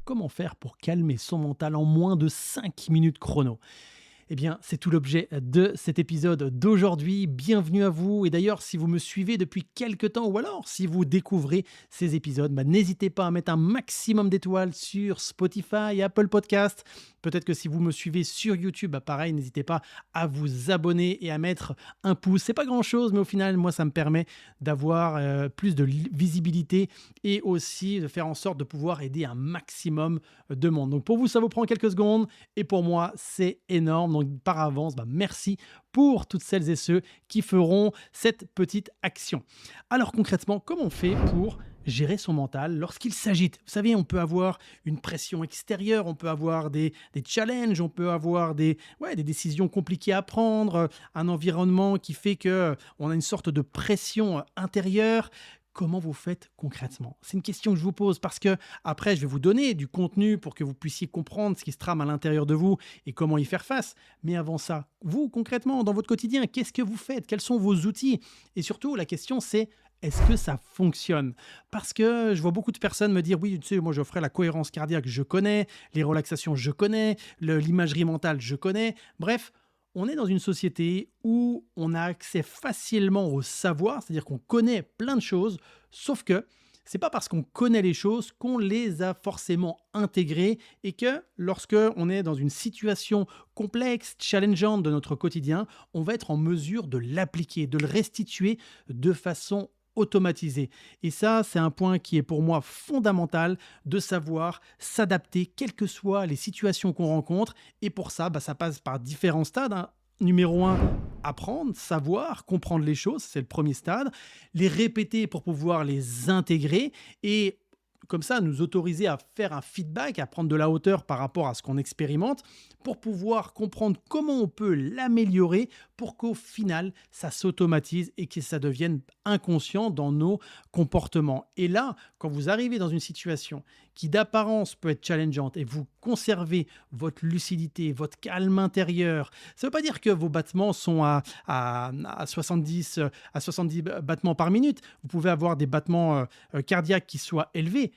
Comment faire pour calmer son mental en moins de 5 minutes chrono? Eh bien, c'est tout l'objet de cet épisode d'aujourd'hui. Bienvenue à vous. Et d'ailleurs, si vous me suivez depuis quelques temps ou alors si vous découvrez ces épisodes, n'hésitez pas à mettre un maximum d'étoiles sur Spotify et Apple Podcast. Peut-être que si vous me suivez sur YouTube, pareil, n'hésitez pas à vous abonner et à mettre un pouce. C'est pas grand-chose, mais au final, moi, ça me permet d'avoir plus de visibilité et aussi de faire en sorte de pouvoir aider un maximum de monde. Donc pour vous, ça vous prend quelques secondes et pour moi, c'est énorme. Donc par avance, merci pour toutes celles et ceux qui feront cette petite action. Alors concrètement, comment on fait pour gérer son mental lorsqu'il s'agite? Vous savez, on peut avoir une pression extérieure, on peut avoir des challenges, on peut avoir des décisions compliquées à prendre, un environnement qui fait qu'on a une sorte de pression intérieure. Comment vous faites concrètement? C'est une question que je vous pose parce que après, je vais vous donner du contenu pour que vous puissiez comprendre ce qui se trame à l'intérieur de vous et comment y faire face. Mais avant ça, vous, concrètement, dans votre quotidien, qu'est-ce que vous faites? Quels sont vos outils? Et surtout, la question, c'est est-ce que ça fonctionne? Parce que je vois beaucoup de personnes me dire, oui, tu sais, moi, je ferai la cohérence cardiaque, je connais, les relaxations, je connais, l'imagerie mentale, je connais. Bref, on est dans une société où on a accès facilement au savoir, c'est-à-dire qu'on connaît plein de choses, sauf que c'est pas parce qu'on connaît les choses qu'on les a forcément intégrées et que lorsque on est dans une situation complexe, challengeante de notre quotidien, on va être en mesure de l'appliquer, de le restituer de façon automatisée. Et ça, c'est un point qui est pour moi fondamental de savoir s'adapter, quelles que soient les situations qu'on rencontre. Et pour ça, ça passe par différents stades, hein. Numéro un, apprendre, savoir, comprendre les choses, c'est le premier stade. Les répéter pour pouvoir les intégrer et comme ça, nous autoriser à faire un feedback, à prendre de la hauteur par rapport à ce qu'on expérimente, pour pouvoir comprendre comment on peut l'améliorer pour qu'au final, ça s'automatise et que ça devienne inconscient dans nos comportements. Et là, quand vous arrivez dans une situation qui d'apparence peut être challengeante et vous conservez votre lucidité, votre calme intérieur, ça ne veut pas dire que vos battements sont à 70 battements par minute. Vous pouvez avoir des battements cardiaques qui soient élevés,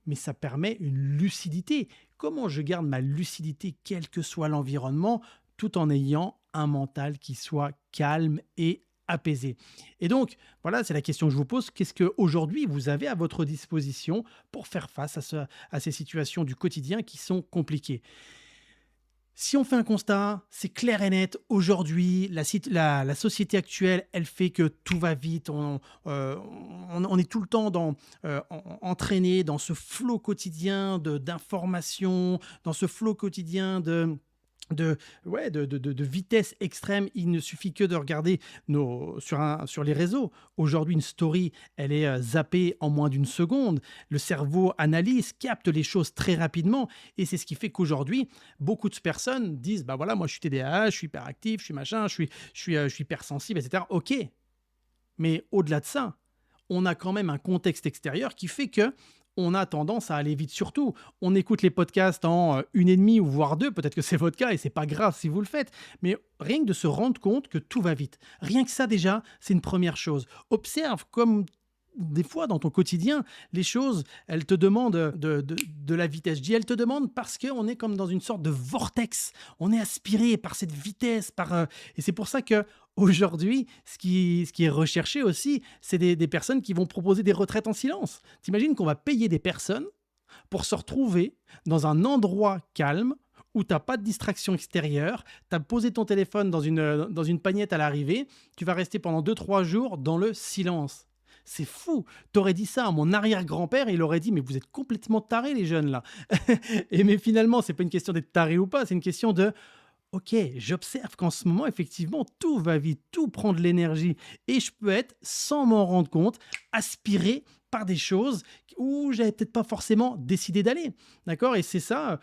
mais ça permet une lucidité. Comment je garde ma lucidité quel que soit l'environnement tout en ayant un mental qui soit calme et apaisé? Et donc, voilà, c'est la question que je vous pose. Qu'est-ce qu'aujourd'hui vous avez à votre disposition pour faire face à ces situations du quotidien qui sont compliquées? Si on fait un constat, c'est clair et net. Aujourd'hui, la société actuelle, elle fait que tout va vite. On est tout le temps entraîné dans ce flot quotidien d'informations, dans ce flot quotidien de vitesse extrême. Il ne suffit que de regarder sur les réseaux. Aujourd'hui, une story, elle est zappée en moins d'une seconde. Le cerveau analyse, capte les choses très rapidement. Et c'est ce qui fait qu'aujourd'hui, beaucoup de personnes disent, voilà, moi je suis TDAH, je suis hyperactif, je suis machin, je suis hypersensible, etc. Ok, mais au-delà de ça, on a quand même un contexte extérieur qui fait que on a tendance à aller vite. Surtout, on écoute les podcasts en 1 heure et demie ou voire 2, peut-être que c'est votre cas et c'est pas grave si vous le faites, mais rien que de se rendre compte que tout va vite. Rien que ça déjà, c'est une première chose. Observe comme des fois dans ton quotidien, les choses, elles te demandent de la vitesse. Je dis elles te demandent parce qu'on est comme dans une sorte de vortex. On est aspiré par cette vitesse. Et c'est pour ça que aujourd'hui, ce qui est recherché aussi, c'est des personnes qui vont proposer des retraites en silence. T'imagines qu'on va payer des personnes pour se retrouver dans un endroit calme où tu n'as pas de distraction extérieure, tu as posé ton téléphone dans une pagnette à l'arrivée, tu vas rester pendant 2 3 jours dans le silence. C'est fou. T'aurais dit ça à mon arrière-grand-père, il aurait dit mais vous êtes complètement tarés les jeunes là. Mais finalement, c'est pas une question d'être taré ou pas, c'est une question de ok, j'observe qu'en ce moment, effectivement, tout va vite, tout prend de l'énergie et je peux être, sans m'en rendre compte, aspiré par des choses où j'avais peut-être pas forcément décidé d'aller. D'accord? Et c'est ça,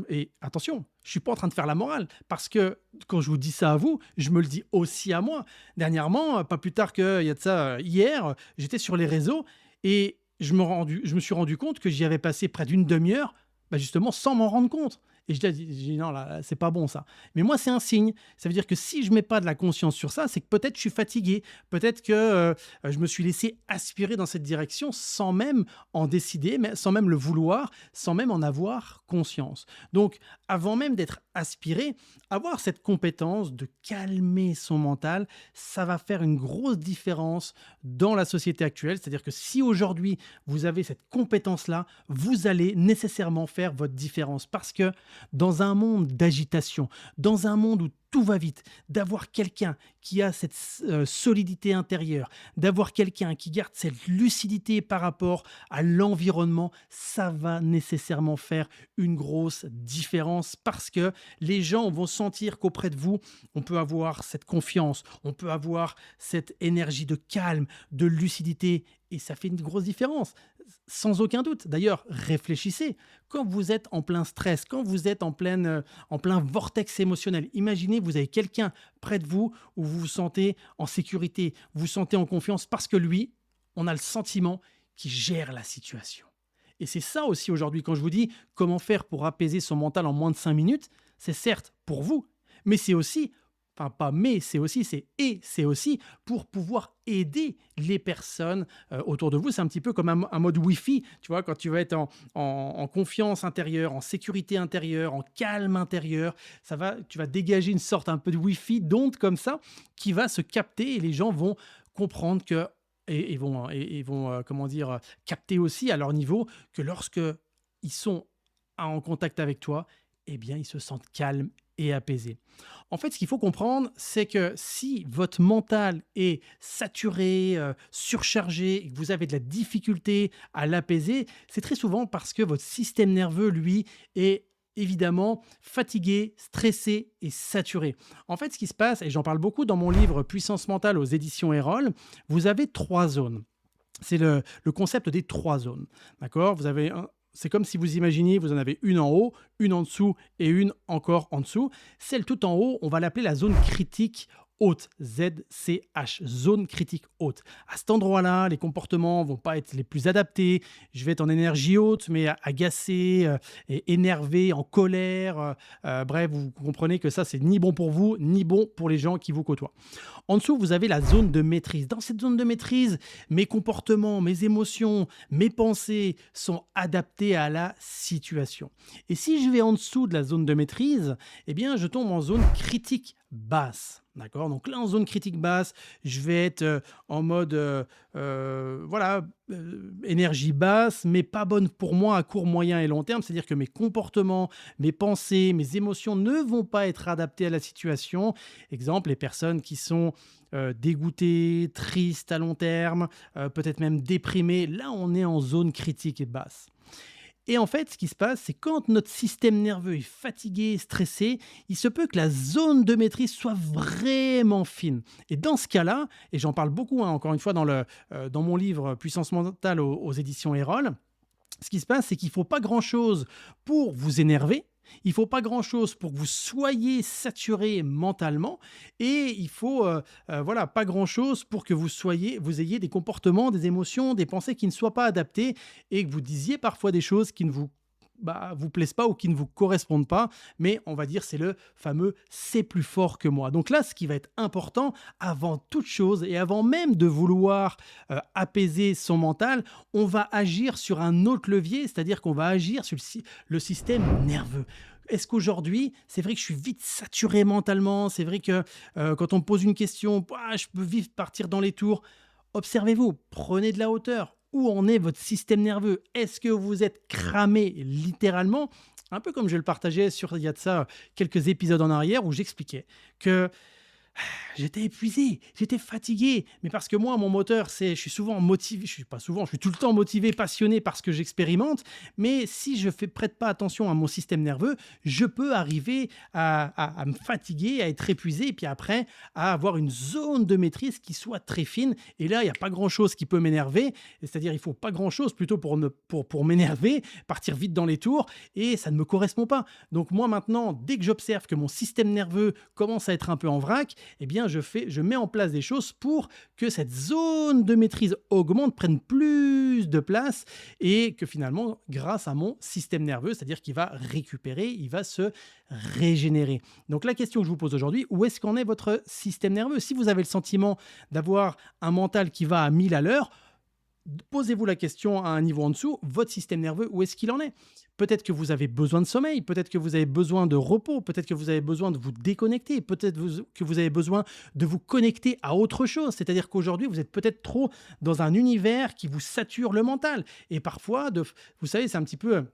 et attention, je suis pas en train de faire la morale parce que quand je vous dis ça à vous, je me le dis aussi à moi. Dernièrement, pas plus tard qu'il y a de ça, hier, j'étais sur les réseaux et je me suis rendu compte que j'y avais passé près d'une demi-heure, justement sans m'en rendre compte. Et je dis: «Non, là, c'est pas bon ça». Mais moi, c'est un signe. Ça veut dire que si je mets pas de la conscience sur ça, c'est que peut-être je suis fatigué. Peut-être que, je me suis laissé aspirer dans cette direction sans même en décider, mais sans même le vouloir, sans même en avoir conscience. Donc, avant même d'être aspiré, avoir cette compétence de calmer son mental, ça va faire une grosse différence dans la société actuelle. C'est-à-dire que si aujourd'hui vous avez cette compétence-là, vous allez nécessairement faire votre différence. Parce que dans un monde d'agitation, dans un monde où tout va vite, d'avoir quelqu'un qui a cette solidité intérieure, d'avoir quelqu'un qui garde cette lucidité par rapport à l'environnement, ça va nécessairement faire une grosse différence parce que les gens vont sentir qu'auprès de vous, on peut avoir cette confiance, on peut avoir cette énergie de calme, de lucidité et ça fait une grosse différence, sans aucun doute. D'ailleurs, réfléchissez. Quand vous êtes en plein stress, quand vous êtes en plein vortex émotionnel, imaginez, vous avez quelqu'un près de vous où vous vous sentez en sécurité, vous vous sentez en confiance parce que lui, on a le sentiment qu'il gère la situation. Et c'est ça aussi aujourd'hui, quand je vous dis comment faire pour apaiser son mental en moins de 5 minutes, c'est certes pour vous, mais c'est aussi, enfin pas mais, c'est aussi pour pouvoir aider les personnes autour de vous. C'est un petit peu comme un mode Wi-Fi, tu vois, quand tu vas être en confiance intérieure, en sécurité intérieure, en calme intérieur, tu vas dégager une sorte un peu de Wi-Fi, d'onde comme ça, qui va se capter et les gens vont comprendre que et vont comment dire, capter aussi à leur niveau que lorsque ils sont en contact avec toi, eh bien, ils se sentent calmes et apaisés. En fait, ce qu'il faut comprendre, c'est que si votre mental est saturé, surchargé et que vous avez de la difficulté à l'apaiser, c'est très souvent parce que votre système nerveux, lui, est évidemment fatigué, stressé et saturé. En fait, ce qui se passe, et j'en parle beaucoup dans mon livre Puissance mentale aux éditions Erol, vous avez 3 zones. C'est le concept des 3 zones. D'accord? C'est comme si vous imaginiez, vous en avez une en haut, une en dessous et une encore en dessous. Celle tout en haut, on va l'appeler la zone critique haute, ZCH, zone critique haute. À cet endroit-là, les comportements vont pas être les plus adaptés. Je vais être en énergie haute, mais agacé, et énervé, en colère. Bref, vous comprenez que ça, c'est ni bon pour vous, ni bon pour les gens qui vous côtoient. En dessous, vous avez la zone de maîtrise. Dans cette zone de maîtrise, mes comportements, mes émotions, mes pensées sont adaptés à la situation. Et si je vais en dessous de la zone de maîtrise, eh bien, je tombe en zone critique basse. D'accord? Donc là, en zone critique basse, je vais être en mode énergie basse, mais pas bonne pour moi à court, moyen et long terme. C'est-à-dire que mes comportements, mes pensées, mes émotions ne vont pas être adaptés à la situation. Exemple, les personnes qui sont dégoûtées, tristes à long terme, peut-être même déprimées. Là, on est en zone critique et basse. Et en fait, ce qui se passe, c'est quand notre système nerveux est fatigué, stressé, il se peut que la zone de maîtrise soit vraiment fine. Et dans ce cas-là, et j'en parle beaucoup, hein, encore une fois, dans mon livre Puissance mentale aux éditions Erol, ce qui se passe, c'est qu'il ne faut pas grand-chose pour vous énerver. Il ne faut pas grand-chose pour que vous soyez saturé mentalement et il faut pas grand-chose pour que vous ayez des comportements, des émotions, des pensées qui ne soient pas adaptées et que vous disiez parfois des choses qui ne vous plaisent pas ou qui ne vous correspondent pas, mais on va dire c'est le fameux «c'est plus fort que moi». Donc là, ce qui va être important avant toute chose et avant même de vouloir apaiser son mental, on va agir sur un autre levier, c'est-à-dire qu'on va agir sur le système nerveux. Est-ce qu'aujourd'hui, c'est vrai que je suis vite saturé mentalement, c'est vrai que quand on me pose une question, je peux vite partir dans les tours. Observez-vous, prenez de la hauteur. Où en est votre système nerveux? Est-ce que vous êtes cramé littéralement? Un peu comme je le partageais il y a de ça quelques épisodes en arrière où j'expliquais que j'étais épuisé, j'étais fatigué, mais parce que moi, mon moteur, je suis souvent motivé, je suis tout le temps motivé, passionné par ce que j'expérimente, mais si je ne prête pas attention à mon système nerveux, je peux arriver à me fatiguer, à être épuisé, et puis après, à avoir une zone de maîtrise qui soit très fine, et là, il n'y a pas grand-chose qui peut m'énerver, c'est-à-dire il ne faut pas grand-chose plutôt pour m'énerver, partir vite dans les tours, et ça ne me correspond pas. Donc moi maintenant, dès que j'observe que mon système nerveux commence à être un peu en vrac, eh bien, je mets en place des choses pour que cette zone de maîtrise augmente, prenne plus de place et que finalement, grâce à mon système nerveux, c'est-à-dire qu'il va récupérer, il va se régénérer. Donc la question que je vous pose aujourd'hui, où est-ce qu'en est votre système nerveux? Si vous avez le sentiment d'avoir un mental qui va à 1000 à l'heure, posez-vous la question à un niveau en dessous, votre système nerveux, où est-ce qu'il en est? Peut-être que vous avez besoin de sommeil, peut-être que vous avez besoin de repos, peut-être que vous avez besoin de vous déconnecter, que vous avez besoin de vous connecter à autre chose. C'est-à-dire qu'aujourd'hui, vous êtes peut-être trop dans un univers qui vous sature le mental. Et parfois, vous savez, c'est un petit peu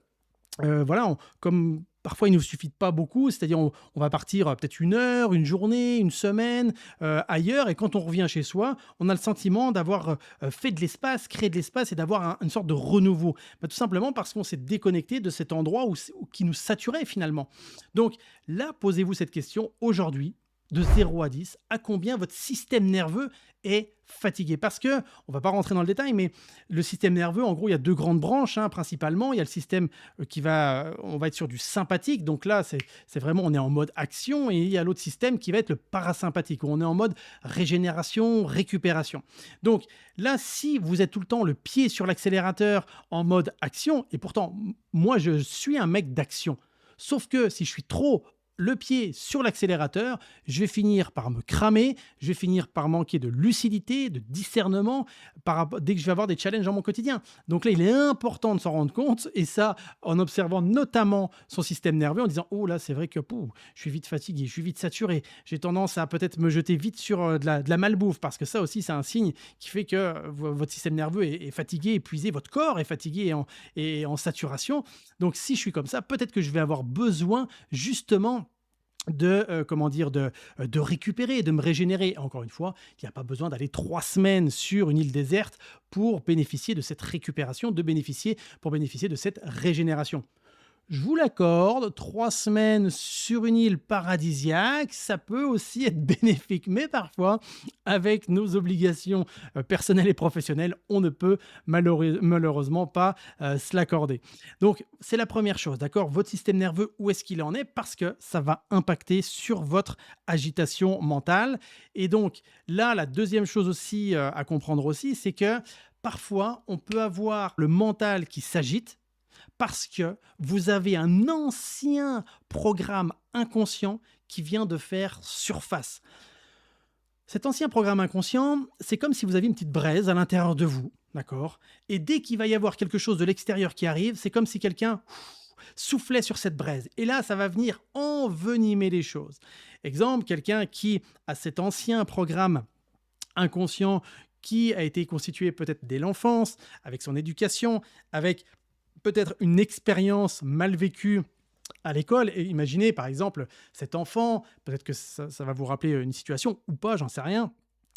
voilà, comme parfois il ne nous suffit de pas beaucoup, c'est-à-dire on va partir peut-être une heure, une journée, une semaine ailleurs, et quand on revient chez soi, on a le sentiment d'avoir fait de l'espace, créé de l'espace et d'avoir une sorte de renouveau. Bah, tout simplement parce qu'on s'est déconnecté de cet endroit qui nous saturait finalement. Donc là, posez-vous cette question aujourd'hui, de 0 à 10, à combien votre système nerveux est fatigué. Parce que, on ne va pas rentrer dans le détail, mais le système nerveux, en gros, il y a deux grandes branches, hein, principalement. Il y a le système on va être sur du sympathique. Donc là, c'est vraiment, on est en mode action. Et il y a l'autre système qui va être le parasympathique, où on est en mode régénération, récupération. Donc là, si vous êtes tout le temps le pied sur l'accélérateur en mode action, et pourtant, moi, je suis un mec d'action. Sauf que si je suis trop le pied sur l'accélérateur, je vais finir par me cramer, je vais finir par manquer de lucidité, de discernement dès que je vais avoir des challenges dans mon quotidien. Donc là, il est important de s'en rendre compte, et ça, en observant notamment son système nerveux, en disant « Oh là, c'est vrai que je suis vite fatigué, je suis vite saturé, j'ai tendance à peut-être me jeter vite sur de la malbouffe », parce que ça aussi, c'est un signe qui fait que votre système nerveux est fatigué, épuisé, votre corps est fatigué et en saturation. Donc si je suis comme ça, peut-être que je vais avoir besoin justement de récupérer, de me régénérer. Encore une fois, il n'y a pas besoin d'aller 3 semaines sur une île déserte pour bénéficier de cette récupération, pour bénéficier de cette régénération. Je vous l'accorde, 3 semaines sur une île paradisiaque, ça peut aussi être bénéfique. Mais parfois, avec nos obligations personnelles et professionnelles, on ne peut malheureusement pas se l'accorder. Donc, c'est la première chose, d'accord? Votre système nerveux, où est-ce qu'il en est? Parce que ça va impacter sur votre agitation mentale. Et donc, là, la deuxième chose aussi à comprendre aussi, c'est que parfois, on peut avoir le mental qui s'agite, parce que vous avez un ancien programme inconscient qui vient de faire surface. Cet ancien programme inconscient, c'est comme si vous aviez une petite braise à l'intérieur de vous, d'accord? Et dès qu'il va y avoir quelque chose de l'extérieur qui arrive, c'est comme si quelqu'un soufflait sur cette braise. Et là, ça va venir envenimer les choses. Exemple, quelqu'un qui a cet ancien programme inconscient qui a été constitué peut-être dès l'enfance, avec son éducation, avec peut-être une expérience mal vécue à l'école. Et imaginez par exemple cet enfant, peut-être que ça va vous rappeler une situation ou pas, j'en sais rien.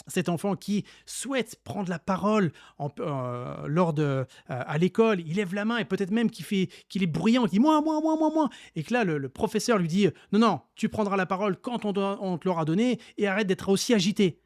Cet enfant qui souhaite prendre la parole à l'école, il lève la main et peut-être même qu'il est bruyant, il dit moi. Et que là, le professeur lui dit non, tu prendras la parole quand on te l'aura donné et arrête d'être aussi agité.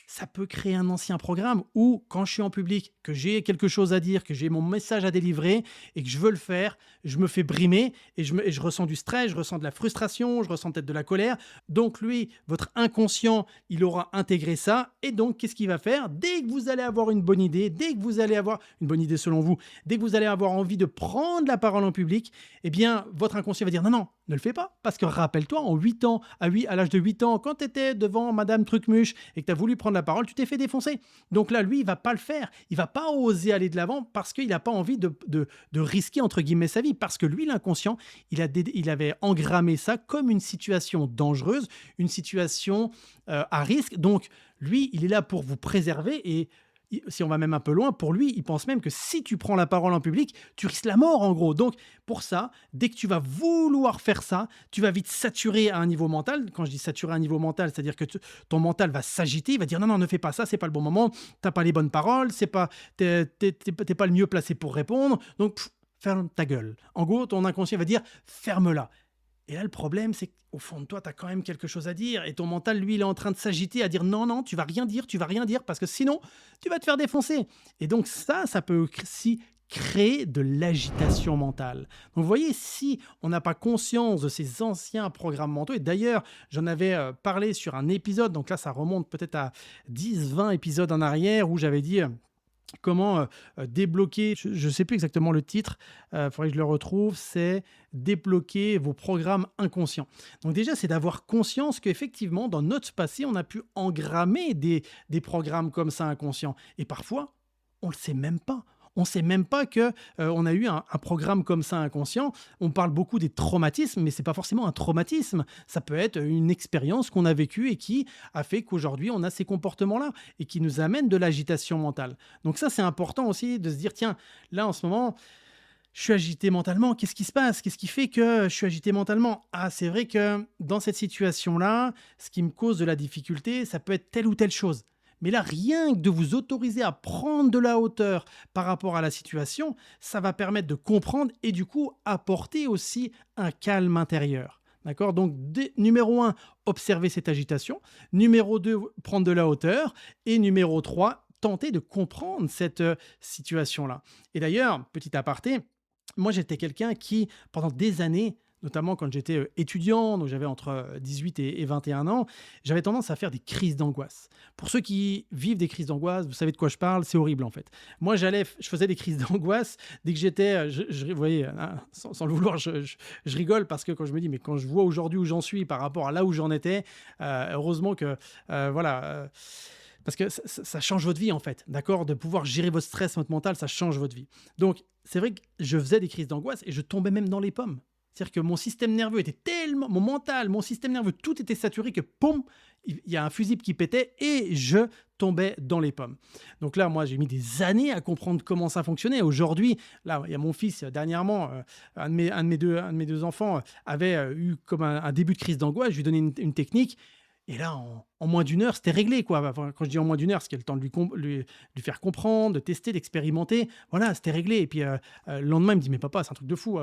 Ça peut créer un ancien programme où, quand je suis en public, que j'ai quelque chose à dire, que j'ai mon message à délivrer et que je veux le faire, je me fais brimer et je ressens du stress, je ressens de la frustration, je ressens peut-être de la colère. Donc lui, votre inconscient, il aura intégré ça. Et donc, qu'est-ce qu'il va faire? Dès que vous allez avoir une bonne idée, dès que vous allez avoir une bonne idée selon vous, dès que vous allez avoir envie de prendre la parole en public, eh bien, votre inconscient va dire non, ne le fais pas. Parce que rappelle-toi, à l'âge de 8 ans, quand tu étais devant Madame Trucmuche et que tu as voulu prendre la parole, tu t'es fait défoncer. Donc là, lui, il va pas le faire. Il va pas oser aller de l'avant parce qu'il n'a pas envie de risquer, entre guillemets, sa vie. Parce que lui, l'inconscient, il avait engrammé ça comme une situation dangereuse, une situation à risque. Donc, lui, il est là pour vous préserver et si on va même un peu loin, pour lui, il pense même que si tu prends la parole en public, tu risques la mort en gros. Donc pour ça, dès que tu vas vouloir faire ça, tu vas vite saturer à un niveau mental. Quand je dis saturer à un niveau mental, c'est-à-dire que ton mental va s'agiter, il va dire non, ne fais pas ça, c'est pas le bon moment, t'as pas les bonnes paroles, t'es pas le mieux placé pour répondre, donc ferme ta gueule. En gros, ton inconscient va dire ferme-la. Et là, le problème, c'est qu'au fond de toi, tu as quand même quelque chose à dire. Et ton mental, lui, il est en train de s'agiter, à dire non, tu vas rien dire, parce que sinon, tu vas te faire défoncer. Et donc ça peut aussi créer de l'agitation mentale. Donc vous voyez, si on n'a pas conscience de ces anciens programmes mentaux, et d'ailleurs j'en avais parlé sur un épisode, donc là ça remonte peut-être à 10, 20 épisodes en arrière où j'avais dit comment débloquer, je ne sais plus exactement le titre, il faudrait que je le retrouve, c'est débloquer vos programmes inconscients. Donc déjà, c'est d'avoir conscience qu'effectivement, dans notre passé, on a pu engrammer des programmes comme ça inconscients. Et parfois, on ne le sait même pas. On ne sait même pas que on a eu un programme comme ça inconscient. On parle beaucoup des traumatismes, mais c'est pas forcément un traumatisme. Ça peut être une expérience qu'on a vécue et qui a fait qu'aujourd'hui on a ces comportements-là et qui nous amène de l'agitation mentale. Donc ça, c'est important aussi de se dire tiens, là en ce moment, je suis agité mentalement. Qu'est-ce qui se passe? Qu'est-ce qui fait que je suis agité mentalement? Ah, c'est vrai que dans cette situation-là, ce qui me cause de la difficulté, ça peut être telle ou telle chose. Mais là, rien que de vous autoriser à prendre de la hauteur par rapport à la situation, ça va permettre de comprendre et du coup apporter aussi un calme intérieur. D'accord? Donc, numéro un, observer cette agitation. Numéro 2, prendre de la hauteur. Et numéro 3, tenter de comprendre cette situation-là. Et d'ailleurs, petit aparté, moi, j'étais quelqu'un qui, pendant des années, notamment quand j'étais étudiant, donc j'avais entre 18 et 21 ans, j'avais tendance à faire des crises d'angoisse. Pour ceux qui vivent des crises d'angoisse, vous savez de quoi je parle, c'est horrible en fait. Moi, je faisais des crises d'angoisse dès que j'étais, vous voyez, hein, sans le vouloir, je rigole parce que quand je me dis, mais quand je vois aujourd'hui où j'en suis par rapport à là où j'en étais, heureusement que, voilà, parce que ça change votre vie en fait, d'accord? De pouvoir gérer votre stress, votre mental, ça change votre vie. Donc, c'est vrai que je faisais des crises d'angoisse et je tombais même dans les pommes. C'est-à-dire que mon système nerveux était tellement, mon mental, mon système nerveux, tout était saturé que, poum, il y a un fusible qui pétait et je tombais dans les pommes. Donc là, moi, j'ai mis des années à comprendre comment ça fonctionnait. Aujourd'hui, là, il y a mon fils, dernièrement, un de mes deux enfants avait eu comme un début de crise d'angoisse. Je lui ai donné une technique. Et là, en moins d'une heure, c'était réglé, quoi. Enfin, quand je dis en moins d'une heure, c'est qu'il y a le temps de lui faire comprendre, de tester, d'expérimenter. Voilà, c'était réglé. Et puis, le lendemain, il me dit, mais papa, c'est un truc de fou.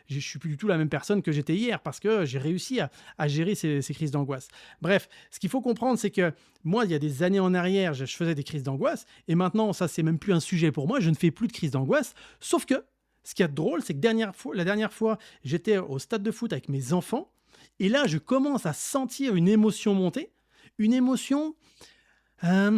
Je ne suis plus du tout la même personne que j'étais hier parce que j'ai réussi à gérer ces crises d'angoisse. Bref, ce qu'il faut comprendre, c'est que moi, il y a des années en arrière, je faisais des crises d'angoisse. Et maintenant, ça, c'est même plus un sujet pour moi. Je ne fais plus de crises d'angoisse. Sauf que, ce qu'il y a de drôle, c'est que la dernière fois, j'étais au stade de foot avec mes enfants. Et là, je commence à sentir une émotion monter. Une émotion, euh,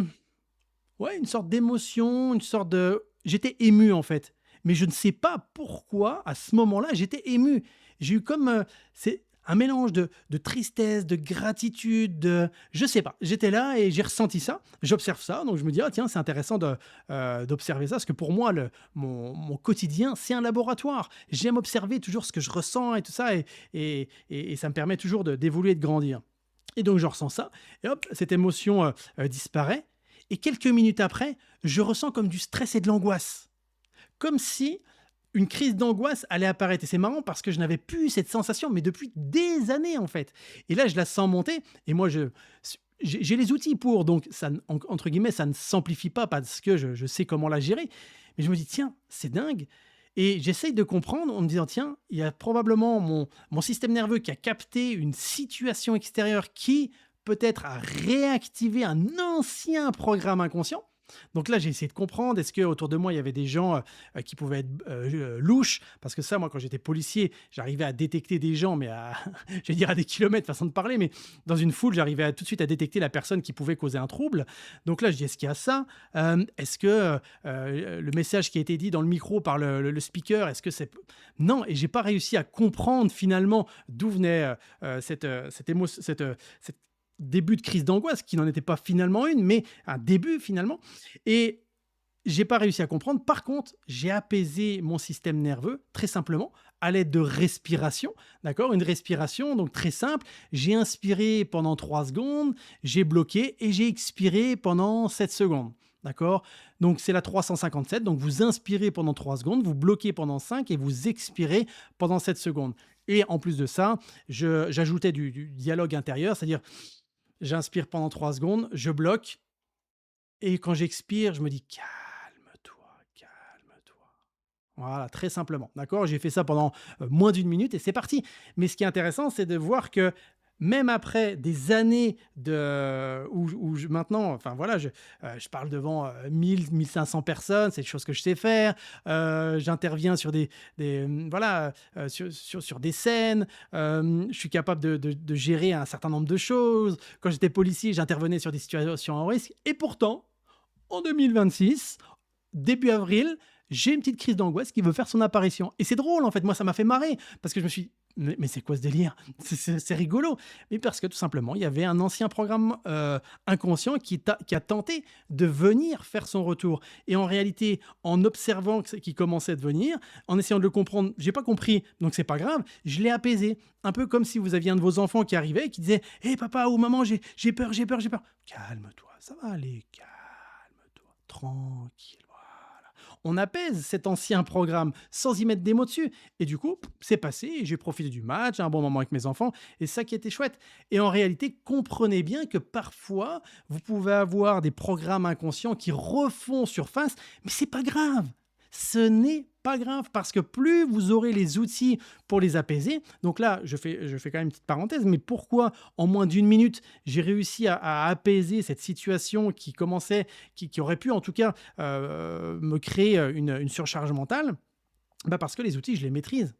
ouais, une sorte d'émotion, une sorte de... J'étais ému en fait. Mais je ne sais pas pourquoi, à ce moment-là, j'étais ému. J'ai eu comme... c'est un mélange de tristesse, de gratitude, de... Je sais pas. J'étais là et j'ai ressenti ça. J'observe ça. Donc je me dis, ah tiens, c'est intéressant d'observer ça. Parce que pour moi, mon quotidien, c'est un laboratoire. J'aime observer toujours ce que je ressens et tout ça. Et ça me permet toujours d'évoluer et de grandir. Et donc je ressens ça. Et hop, cette émotion disparaît. Et quelques minutes après, je ressens comme du stress et de l'angoisse. Comme si une crise d'angoisse allait apparaître. Et c'est marrant parce que je n'avais plus cette sensation, mais depuis des années en fait. Et là, je la sens monter. Et moi, j'ai les outils pour. Donc, ça, entre guillemets, ça ne s'amplifie pas parce que je sais comment la gérer. Mais je me dis, tiens, c'est dingue. Et j'essaye de comprendre en me disant, tiens, il y a probablement mon système nerveux qui a capté une situation extérieure qui peut-être a réactivé un ancien programme inconscient. Donc là, j'ai essayé de comprendre, est-ce qu'autour de moi, il y avait des gens qui pouvaient être louches? Parce que ça, moi, quand j'étais policier, j'arrivais à détecter des gens, mais je vais dire à des kilomètres, façon de parler, mais dans une foule, j'arrivais tout de suite à détecter la personne qui pouvait causer un trouble. Donc là, je dis, est-ce qu'il y a ça? Est-ce que le message qui a été dit dans le micro par le speaker, est-ce que c'est... Non, et j'ai pas réussi à comprendre finalement d'où venait cette émotion, cette début de crise d'angoisse, qui n'en était pas finalement une, mais un début finalement. Et j'ai pas réussi à comprendre. Par contre, j'ai apaisé mon système nerveux très simplement à l'aide de respiration. D'accord? Une respiration donc très simple. J'ai inspiré pendant 3 secondes, j'ai bloqué et j'ai expiré pendant 7 secondes. D'accord? Donc c'est la 357. Donc vous inspirez pendant 3 secondes, vous bloquez pendant 5 et vous expirez pendant 7 secondes. Et en plus de ça, j'ajoutais du dialogue intérieur, c'est-à-dire j'inspire pendant 3 secondes, je bloque et quand j'expire, je me dis: «Calme-toi, calme-toi». Voilà, très simplement, d'accord? J'ai fait ça pendant, moins d'1 minute et c'est parti. Mais ce qui est intéressant, c'est de voir que même après des années maintenant, enfin voilà, je parle devant 1 500 personnes, c'est des choses que je sais faire. J'interviens sur voilà, sur des scènes. Je suis capable de gérer un certain nombre de choses. Quand j'étais policier, j'intervenais sur des situations en risque. Et pourtant, en 2026, début avril, j'ai une petite crise d'angoisse qui veut faire son apparition. Et c'est drôle, en fait. Moi, ça m'a fait marrer parce que je me suis dit, mais c'est quoi ce délire? C'est rigolo. Mais parce que tout simplement, il y avait un ancien programme inconscient qui a tenté de venir faire son retour. Et en réalité, en observant qu'il commençait à venir, en essayant de le comprendre, j'ai pas compris, donc c'est pas grave, je l'ai apaisé. Un peu comme si vous aviez un de vos enfants qui arrivait et qui disait: hé papa ou maman, j'ai peur, j'ai peur, j'ai peur. Calme-toi, ça va aller, calme-toi, tranquille. On apaise cet ancien programme sans y mettre des mots dessus. Et du coup, c'est passé et j'ai profité du match, un bon moment avec mes enfants. Et ça qui était chouette. Et en réalité, comprenez bien que parfois, vous pouvez avoir des programmes inconscients qui refont surface, mais c'est pas grave. Ce n'est pas grave parce que plus vous aurez les outils pour les apaiser. Donc là, je fais quand même une petite parenthèse, mais pourquoi en moins d'une minute, j'ai réussi à apaiser cette situation qui commençait, qui aurait pu en tout cas me créer une surcharge mentale? Bah parce que les outils, je les maîtrise.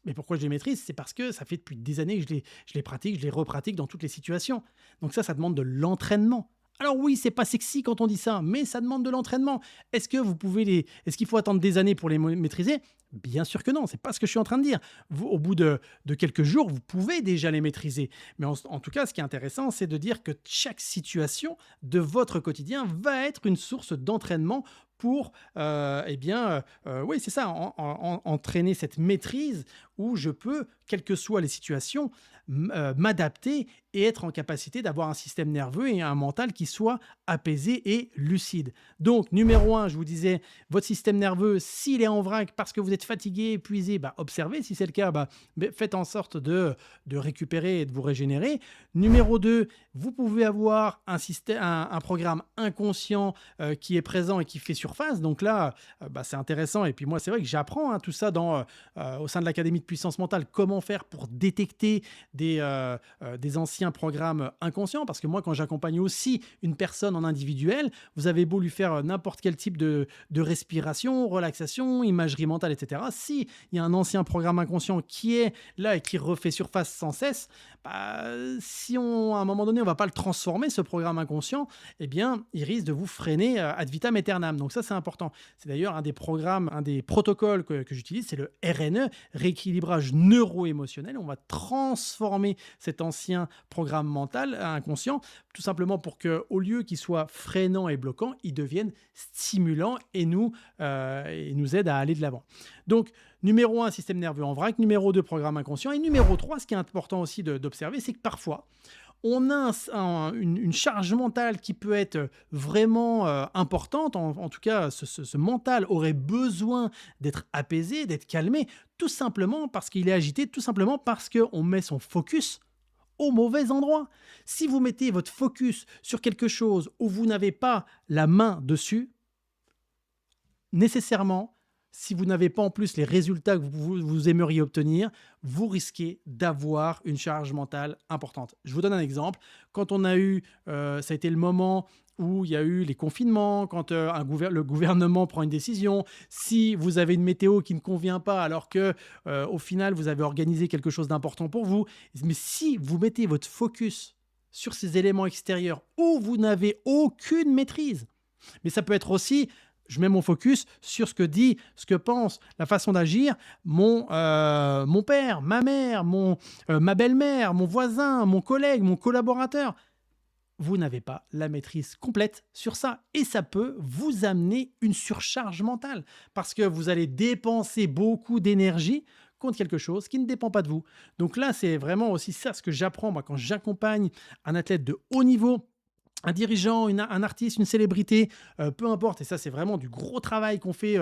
Mais pourquoi je les maîtrise? C'est parce que ça fait depuis des années que je les pratique, je les repratique dans toutes les situations. Donc ça demande de l'entraînement. Alors oui, c'est pas sexy quand on dit ça, mais ça demande de l'entraînement. Est-ce qu'il faut attendre des années pour les maîtriser? Bien sûr que non, c'est pas ce que je suis en train de dire. Au bout de quelques jours, vous pouvez déjà les maîtriser. Mais en tout cas, ce qui est intéressant, c'est de dire que chaque situation de votre quotidien va être une source d'entraînement pour, oui, c'est ça, entraîner cette maîtrise où je peux, quelles que soient les situations, m'adapter et être en capacité d'avoir un système nerveux et un mental qui soit apaisé et lucide. Donc, numéro un, je vous disais, votre système nerveux, s'il est en vrac parce que vous êtes fatigué, épuisé, bah, observez. Si c'est le cas, bah, faites en sorte de récupérer et de vous régénérer. Numéro 2, vous pouvez avoir un programme inconscient qui est présent et qui fait surface. Donc là, bah, c'est intéressant. Et puis moi, c'est vrai que j'apprends tout ça au sein de l'Académie de puissance mentale, comment faire pour détecter des anciens programmes inconscients. Parce que moi, quand j'accompagne aussi une personne en individuel, vous avez beau lui faire n'importe quel type de respiration, relaxation, imagerie mentale, etc. Si il y a un ancien programme inconscient qui est là et qui refait surface sans cesse, bah, si à un moment donné, on ne va pas le transformer, ce programme inconscient, eh bien, il risque de vous freiner ad vitam aeternam. Donc ça, c'est important. C'est d'ailleurs un des protocoles que j'utilise, c'est le RNE, rééquilibrage neuro-émotionnel. On va transformer cet ancien programme mental inconscient, tout simplement pour qu'au lieu qu'il soit freinant et bloquant, il devienne stimulant et nous aide à aller de l'avant. Donc, numéro 1, système nerveux en vrac. Numéro 2, programme inconscient. Et numéro 3, ce qui est important aussi d'observer, c'est que parfois, on a une charge mentale qui peut être vraiment importante. En tout cas, ce mental aurait besoin d'être apaisé, d'être calmé, tout simplement parce qu'il est agité, tout simplement parce qu'on met son focus au mauvais endroit. Si vous mettez votre focus sur quelque chose où vous n'avez pas la main dessus, nécessairement, si vous n'avez pas en plus les résultats que vous aimeriez obtenir, vous risquez d'avoir une charge mentale importante. Je vous donne un exemple. Quand on a eu, ça a été le moment où il y a eu les confinements, quand le gouvernement prend une décision, si vous avez une météo qui ne convient pas alors que au final vous avez organisé quelque chose d'important pour vous, mais si vous mettez votre focus sur ces éléments extérieurs où vous n'avez aucune maîtrise, mais ça peut être aussi, je mets mon focus sur ce que dit, ce que pense, la façon d'agir mon père, ma mère, ma belle-mère, mon voisin, mon collègue, mon collaborateur. Vous n'avez pas la maîtrise complète sur ça. Et ça peut vous amener une surcharge mentale parce que vous allez dépenser beaucoup d'énergie contre quelque chose qui ne dépend pas de vous. Donc là, c'est vraiment aussi ça ce que j'apprends moi quand j'accompagne un athlète de haut niveau, un dirigeant, un artiste, une célébrité, peu importe, et ça c'est vraiment du gros travail qu'on fait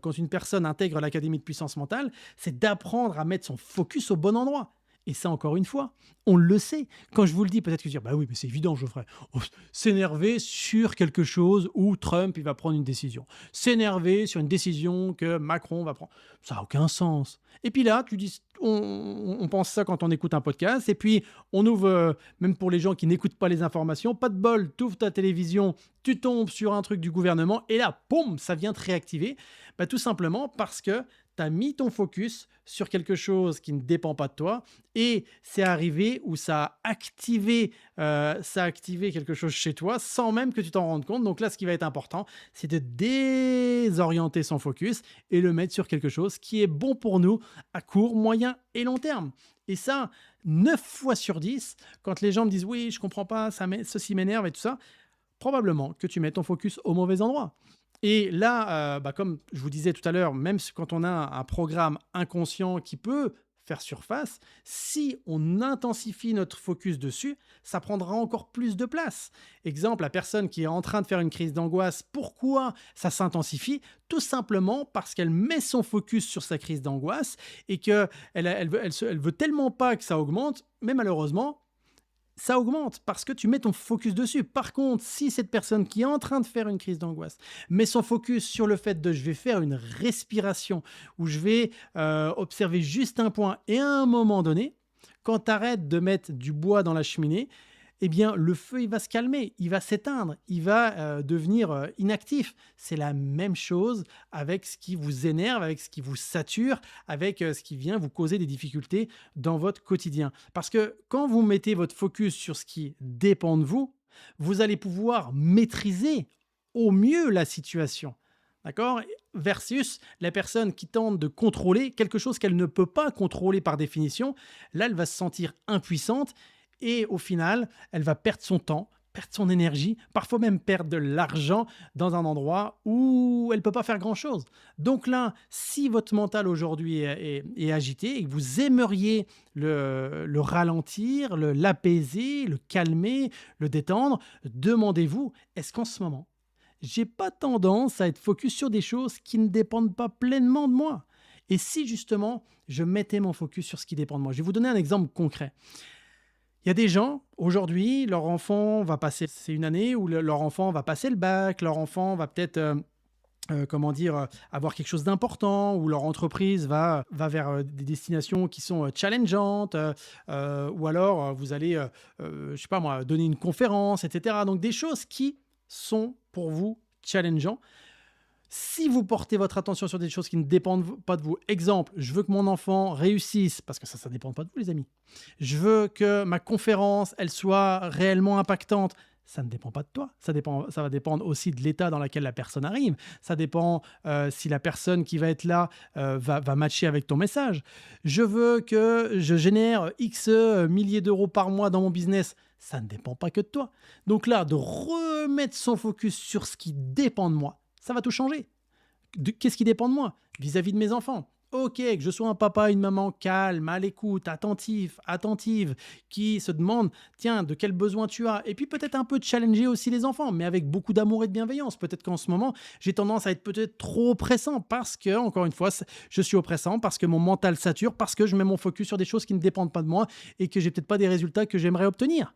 quand une personne intègre l'Académie de puissance mentale, c'est d'apprendre à mettre son focus au bon endroit. Et ça, encore une fois, on le sait. Quand je vous le dis, peut-être que vous dire, bah oui, mais c'est évident, Geoffrey. Oh, s'énerver sur quelque chose où Trump il va prendre une décision. S'énerver sur une décision que Macron va prendre. Ça n'a aucun sens. Et puis là, tu dis, on pense ça quand on écoute un podcast. Et puis, on ouvre, même pour les gens qui n'écoutent pas les informations, pas de bol, tu ouvres ta télévision, tu tombes sur un truc du gouvernement. Et là, boum, ça vient te réactiver. Bah, tout simplement parce que tu as mis ton focus sur quelque chose qui ne dépend pas de toi et c'est arrivé où ça a activé quelque chose chez toi sans même que tu t'en rendes compte. Donc là, ce qui va être important, c'est de désorienter son focus et le mettre sur quelque chose qui est bon pour nous à court, moyen et long terme. Et ça, 9 fois sur 10, quand les gens me disent oui, je comprends pas, ceci m'énerve et tout ça, probablement que tu mets ton focus au mauvais endroit. Et là, comme je vous disais tout à l'heure, même quand on a un programme inconscient qui peut faire surface, si on intensifie notre focus dessus, ça prendra encore plus de place. Exemple, la personne qui est en train de faire une crise d'angoisse, pourquoi ça s'intensifie? Tout simplement parce qu'elle met son focus sur sa crise d'angoisse et qu'elle elle veut tellement pas que ça augmente, mais malheureusement, ça augmente parce que tu mets ton focus dessus. Par contre, si cette personne qui est en train de faire une crise d'angoisse met son focus sur le fait de je vais faire une respiration ou je vais observer juste un point et à un moment donné, quand tu arrêtes de mettre du bois dans la cheminée, eh bien, le feu, il va se calmer, il va s'éteindre, il va devenir inactif. C'est la même chose avec ce qui vous énerve, avec ce qui vous sature, avec ce qui vient vous causer des difficultés dans votre quotidien. Parce que quand vous mettez votre focus sur ce qui dépend de vous, vous allez pouvoir maîtriser au mieux la situation. D'accord? Versus la personne qui tente de contrôler quelque chose qu'elle ne peut pas contrôler par définition. Là, elle va se sentir impuissante et au final, elle va perdre son temps, perdre son énergie, parfois même perdre de l'argent dans un endroit où elle ne peut pas faire grand-chose. Donc là, si votre mental aujourd'hui est agité et que vous aimeriez le ralentir, l'apaiser, le calmer, le détendre, demandez-vous, est-ce qu'en ce moment, j'ai pas tendance à être focus sur des choses qui ne dépendent pas pleinement de moi? Et si justement, je mettais mon focus sur ce qui dépend de moi? Je vais vous donner un exemple concret. Il y a des gens, aujourd'hui, leur enfant va passer, c'est une année où leur enfant va passer le bac, leur enfant va peut-être, avoir quelque chose d'important, ou leur entreprise va vers des destinations qui sont challengeantes, ou alors vous allez, je sais pas moi, donner une conférence, etc. Donc des choses qui sont pour vous challengeants. Si vous portez votre attention sur des choses qui ne dépendent pas de vous, exemple, je veux que mon enfant réussisse, parce que ça ne dépend pas de vous les amis. Je veux que ma conférence, elle soit réellement impactante. Ça ne dépend pas de toi. Ça va dépendre aussi de l'état dans lequel la personne arrive. Ça dépend si la personne qui va être là va matcher avec ton message. Je veux que je génère X milliers d'euros par mois dans mon business. Ça ne dépend pas que de toi. Donc là, de remettre son focus sur ce qui dépend de moi, ça va tout changer. Qu'est-ce qui dépend de moi vis-à-vis de mes enfants? Ok, que je sois un papa, une maman calme, à l'écoute, attentive, qui se demande, tiens, de quel besoin tu as? Et puis peut-être un peu challenger aussi les enfants, mais avec beaucoup d'amour et de bienveillance. Peut-être qu'en ce moment, j'ai tendance à être peut-être trop oppressant parce que, encore une fois, je suis oppressant, parce que mon mental sature, parce que je mets mon focus sur des choses qui ne dépendent pas de moi et que j'ai peut-être pas des résultats que j'aimerais obtenir.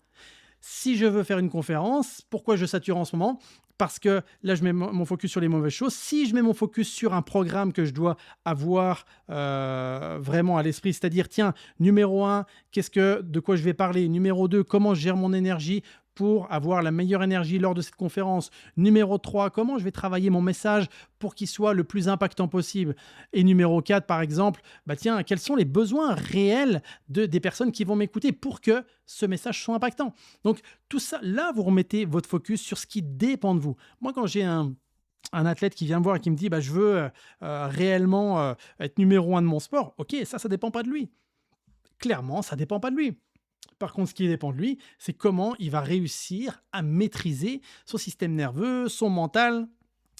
Si je veux faire une conférence, pourquoi je sature en ce moment? Parce que là, je mets mon focus sur les mauvaises choses. Si je mets mon focus sur un programme que je dois avoir vraiment à l'esprit, c'est-à-dire, tiens, numéro 1, de quoi je vais parler? Numéro 2, comment je gère mon énergie pour avoir la meilleure énergie lors de cette conférence? Numéro 3, comment je vais travailler mon message pour qu'il soit le plus impactant possible? Et numéro 4, par exemple, tiens, quels sont les besoins réels des personnes qui vont m'écouter pour que ce message soit impactant? Donc, tout ça, là, vous remettez votre focus sur ce qui dépend de vous. Moi, quand j'ai un athlète qui vient me voir et qui me dit je veux réellement être numéro 1 de mon sport, ok, ça dépend pas de lui. Clairement, ça dépend pas de lui. Par contre, ce qui dépend de lui, c'est comment il va réussir à maîtriser son système nerveux, son mental,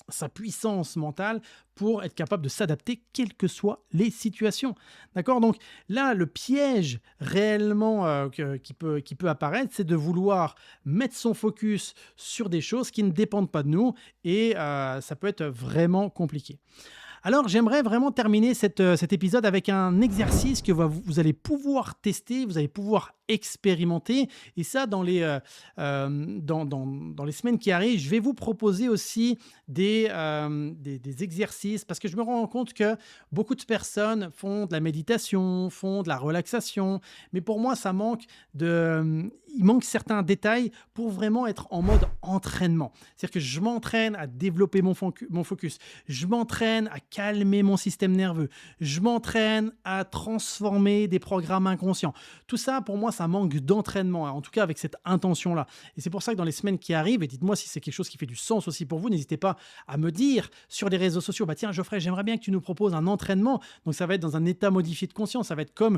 sa puissance mentale pour être capable de s'adapter quelles que soient les situations. D'accord? Donc là, le piège réellement qui peut apparaître, c'est de vouloir mettre son focus sur des choses qui ne dépendent pas de nous et ça peut être vraiment compliqué. Alors, j'aimerais vraiment terminer cet épisode avec un exercice que vous allez pouvoir tester, vous allez pouvoir expérimenter. Et ça, dans les semaines qui arrivent, je vais vous proposer aussi des exercices parce que je me rends compte que beaucoup de personnes font de la méditation, font de la relaxation. Mais pour moi, il manque certains détails pour vraiment être en mode entraînement. C'est-à-dire que je m'entraîne à développer mon focus. Je m'entraîne à calmer mon système nerveux. Je m'entraîne à transformer des programmes inconscients. Tout ça, pour moi, ça manque d'entraînement, hein, en tout cas avec cette intention-là. Et c'est pour ça que dans les semaines qui arrivent, et dites-moi si c'est quelque chose qui fait du sens aussi pour vous, n'hésitez pas à me dire sur les réseaux sociaux, bah tiens Geoffrey, j'aimerais bien que tu nous proposes un entraînement. Donc ça va être dans un état modifié de conscience, ça va être comme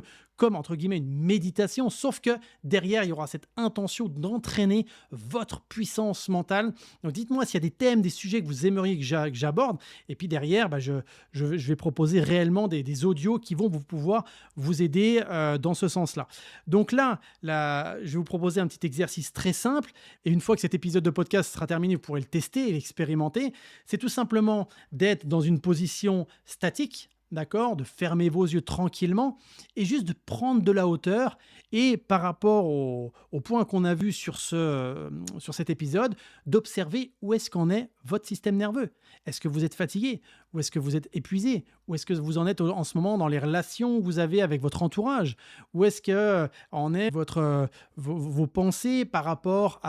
entre guillemets une méditation, sauf que derrière, il y aura cette intention d'entraîner votre puissance mentale. Donc dites-moi s'il y a des thèmes, des sujets que vous aimeriez que j'aborde. Et puis derrière, bah, je vais proposer réellement des audios qui vont pouvoir vous aider dans ce sens-là. Donc là, je vais vous proposer un petit exercice très simple. Et une fois que cet épisode de podcast sera terminé, vous pourrez le tester et l'expérimenter. C'est tout simplement d'être dans une position statique, d'accord, de fermer vos yeux tranquillement et juste de prendre de la hauteur. Et par rapport au point qu'on a vu sur cet épisode, d'observer où est-ce qu'en est votre système nerveux. Est-ce que vous êtes fatigué? Ou est-ce que vous êtes épuisé? Ou est-ce que vous en êtes en ce moment dans les relations que vous avez avec votre entourage? Où est-ce que en est vos pensées par rapport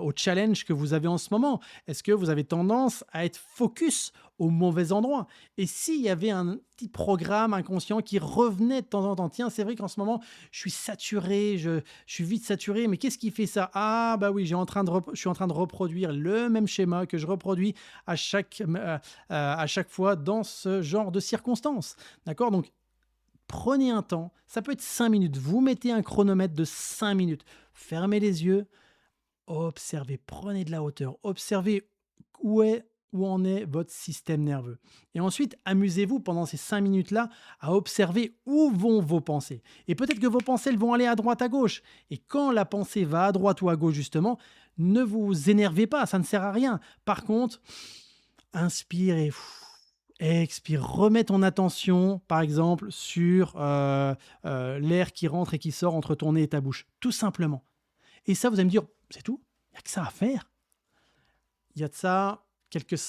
au challenge que vous avez en ce moment? Est-ce que vous avez tendance à être focus au mauvais endroit? Et s'il y avait un petit programme inconscient qui revenait de temps en temps, tiens, c'est vrai qu'en ce moment, je suis saturé, je suis vite saturé, mais qu'est-ce qui fait ça? Ah, bah oui, je suis en train de reproduire le même schéma que je reproduis à chaque fois dans ce genre de circonstances. D'accord? Donc, prenez un temps, ça peut être 5 minutes, vous mettez un chronomètre de 5 minutes, fermez les yeux, observez, prenez de la hauteur, observez où en est votre système nerveux. Et ensuite, amusez-vous pendant ces 5 minutes-là à observer où vont vos pensées. Et peut-être que vos pensées elles vont aller à droite, à gauche. Et quand la pensée va à droite ou à gauche, justement, ne vous énervez pas, ça ne sert à rien. Par contre, inspire et expire. Remets ton attention, par exemple, sur l'air qui rentre et qui sort entre ton nez et ta bouche. Tout simplement. Et ça, vous allez me dire, c'est tout? Il n'y a que ça à faire. Il y a de ça quelques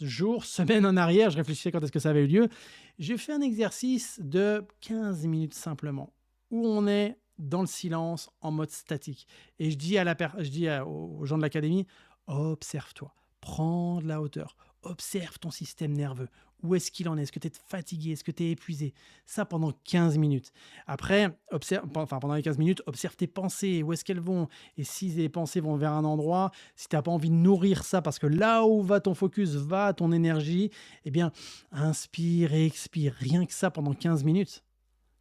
jours, semaines en arrière, je réfléchissais quand est-ce que ça avait eu lieu, j'ai fait un exercice de 15 minutes simplement, où on est dans le silence, en mode statique. Et aux gens de l'académie, observe-toi, prends de la hauteur, observe ton système nerveux. Où est-ce qu'il en est? Est-ce que tu es fatigué? Est-ce que tu es épuisé? Ça pendant 15 minutes. Après, pendant les 15 minutes, observe tes pensées. Où est-ce qu'elles vont? Et si les pensées vont vers un endroit, si tu n'as pas envie de nourrir ça, parce que là où va ton focus, va ton énergie, eh bien, inspire et expire. Rien que ça pendant 15 minutes.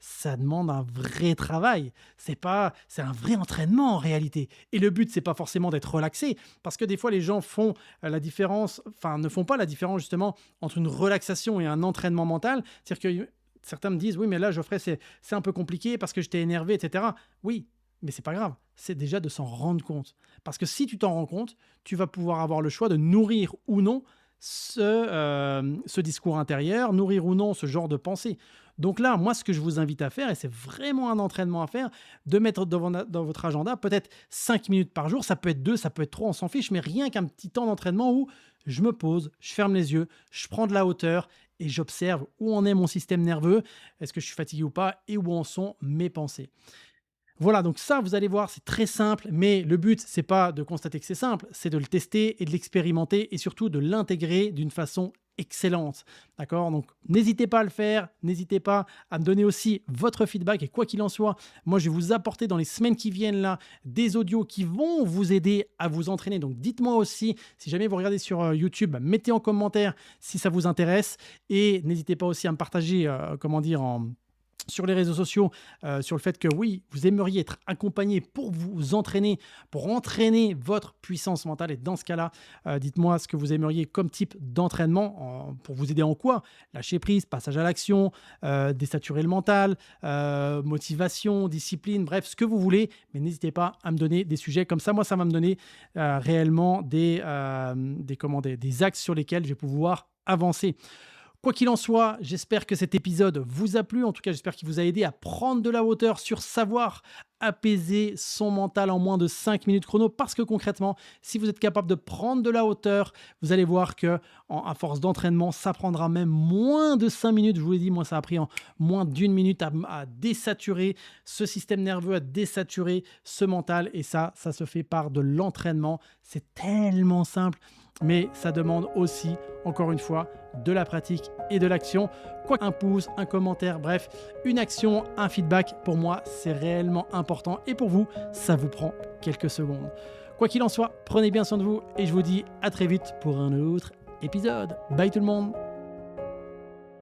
Ça demande un vrai travail. C'est un vrai entraînement en réalité. Et le but, c'est pas forcément d'être relaxé, parce que des fois, les gens font la différence, enfin, ne font pas la différence justement entre une relaxation et un entraînement mental. C'est-à-dire que certains me disent, oui, mais là, Geoffrey, c'est un peu compliqué parce que j'étais énervé, etc. Oui, mais c'est pas grave. C'est déjà de s'en rendre compte. Parce que si tu t'en rends compte, tu vas pouvoir avoir le choix de nourrir ou non ce discours intérieur, nourrir ou non ce genre de pensée. Donc là, moi, ce que je vous invite à faire, et c'est vraiment un entraînement à faire, de mettre dans votre agenda peut-être 5 minutes par jour, ça peut être 2, ça peut être 3, on s'en fiche, mais rien qu'un petit temps d'entraînement où je me pose, je ferme les yeux, je prends de la hauteur et j'observe où en est mon système nerveux, est-ce que je suis fatigué ou pas, et où en sont mes pensées. Voilà, donc ça, vous allez voir, c'est très simple, mais le but, c'est pas de constater que c'est simple, c'est de le tester et de l'expérimenter et surtout de l'intégrer d'une façon excellente. D'accord? Donc, n'hésitez pas à le faire, n'hésitez pas à me donner aussi votre feedback et quoi qu'il en soit, moi, je vais vous apporter dans les semaines qui viennent là des audios qui vont vous aider à vous entraîner. Donc, dites-moi aussi, si jamais vous regardez sur YouTube, mettez en commentaire si ça vous intéresse et n'hésitez pas aussi à me partager, sur les réseaux sociaux, sur le fait que oui, vous aimeriez être accompagné pour vous entraîner, pour entraîner votre puissance mentale. Et dans ce cas-là, dites-moi ce que vous aimeriez comme type d'entraînement pour vous aider en quoi? Lâcher prise, passage à l'action, désaturer le mental, motivation, discipline, bref, ce que vous voulez. Mais n'hésitez pas à me donner des sujets comme ça. Moi, ça va me donner réellement des axes sur lesquels je vais pouvoir avancer. Quoi qu'il en soit, j'espère que cet épisode vous a plu. En tout cas, j'espère qu'il vous a aidé à prendre de la hauteur sur savoir apaiser son mental en moins de 5 minutes chrono. Parce que concrètement, si vous êtes capable de prendre de la hauteur, vous allez voir que à force d'entraînement, ça prendra même moins de 5 minutes. Je vous l'ai dit, moi, ça a pris en moins d'une minute à désaturer ce système nerveux, à désaturer ce mental. Et ça se fait par de l'entraînement. C'est tellement simple. Mais ça demande aussi, encore une fois, de la pratique et de l'action. Quoi qu'un pouce, un commentaire, bref, une action, un feedback, pour moi, c'est réellement important. Et pour vous, ça vous prend quelques secondes. Quoi qu'il en soit, prenez bien soin de vous et je vous dis à très vite pour un autre épisode. Bye tout le monde!